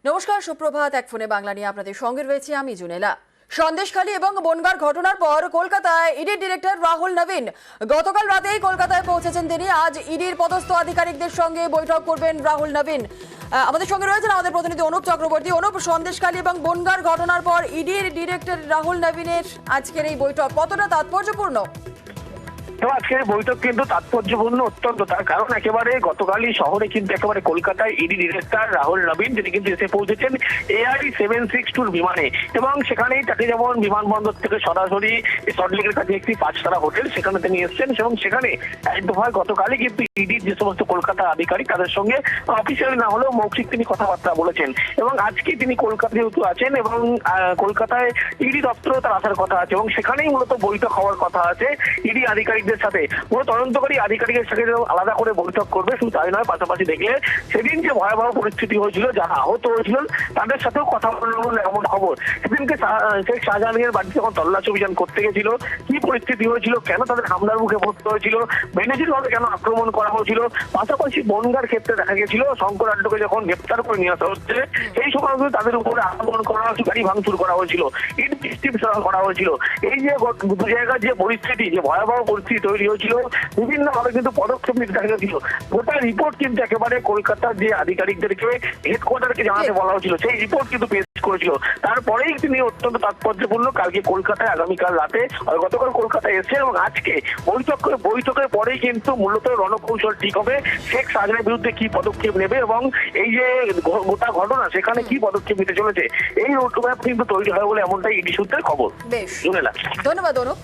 নমস্কার, সুপ্রভাত। এক ফোনে বাংলা নিয়ে আপনাদের সঙ্গে রয়েছে আমি জুনেলা। সন্দেশখালী এবং বনগাঁর ঘটনার পর কলকাতায় ইডির ডিরেক্টর রাহুল নবীন গতকাল রাতেই কলকাতায় পৌঁছেছেন তিনি। আজ ইডির পদস্থ আধিকারিকদের সঙ্গে বৈঠক করবেন রাহুল নবীন। আমাদের সঙ্গে রয়েছেন আমাদের প্রতিনিধি অনুপ চক্রবর্তী। অনুপ, সন্দেশখালী এবং বনগাঁর ঘটনার পর ইডির ডিরেক্টর রাহুল নবীনের আজকের এই বৈঠক কতটা তাৎপর্যপূর্ণ? তো আজকের বৈঠক কিন্তু তাৎপর্যপূর্ণ অত্যন্ত, তার কারণ একেবারে গতকালই শহরে কিন্তু একেবারে কলকাতায় ইডি ডিরেক্টর রাহুল নবীন তিনি কিন্তু এসে পৌঁছেছেন ARE 762 বিমানে, এবং সেখানেই তাকে যেমন বিমানবন্দর থেকে সরাসরি সল্টলেকের কাছে একটি 5 তারা হোটেল সেখানে তিনি এসেছেন, এবং সেখানে এক দফায় গতকালই কিন্তু ইডির যে সমস্ত কলকাতা আধিকারিক তাদের সঙ্গে অফিসিয়ালি না হলেও মৌখিক তিনি কথাবার্তা বলেছেন। এবং আজকে তিনি কলকাতা যেহেতু আছেন এবং কলকাতায় ইডি দপ্তরেও তার আসার কথা আছে, এবং সেখানেই মূলত বৈঠক হওয়ার কথা আছে ইডি আধিকারিক সাথে। পুরো তদন্তকারী আধিকারিকের সাথে আলাদা করে বৈঠক করবে, শুধু তাই নয়, পাশাপাশি দেখলে সেদিন যে ভয়াবহ পরিস্থিতি হয়েছিল, যারা আহত হয়েছিলেন তাদের সাথেও কথা বলবেন এমন খবর। সেদিনকে শেখ শাহজাহানের বাড়িতে যখন তল্লাশি অভিযান করতে গেছিল, কি পরিস্থিতি হয়েছিল, কেন তাদের হামলার মুখে পড়তে হয়েছিল, বেনজির ভাবে কেন আক্রমণ করা হয়েছিল, পাশাপাশি বনগাঁর ক্ষেত্রে দেখা গেছিল শঙ্কর আড্ডকে যখন গ্রেপ্তার করে নিয়ে আসা হচ্ছে সেই সময় তাদের উপরে আক্রমণ করা হয়েছিল, গাড়ি ভাঙচুর করা হয়েছিল, ইট বৃষ্টি করা হয়েছিল। এই যে দু জায়গার যে পরিস্থিতি, যে ভয়াবহ পরিস্থিতি তৈরি হয়েছিল, বিভিন্ন ভাবে কিন্তু পদক্ষেপ নিতে দেখা গেছিল। গোটা রিপোর্ট কিন্তু একেবারে কলকাতার যে আধিকারিকদেরকে হেডকোয়ার্টারকে জানাতে বলা হয়েছিল, সেই রিপোর্ট কিন্তু পেশ করেছিল। তারপরেই তিনি অত্যন্ত তাৎপর্যপূর্ণ কালকে কলকাতায়, আগামীকাল রাতে, গতকাল কলকাতায় এসেছে, এবং আজকে বৈঠকের পরেই কিন্তু মূলত রণকৌশল ঠিক হবে শেখ শাহজাহানের বিরুদ্ধে কি পদক্ষেপ নেবে, এবং এই যে গোটা ঘটনা সেখানে কি পদক্ষেপ নিতে চলেছে, এই রোডম্যাপ কিন্তু তৈরি হয় বলে এমনটাই ইডি সূত্রের খবর। বেশ, শুনেলাম। ধন্যবাদ অনুপ।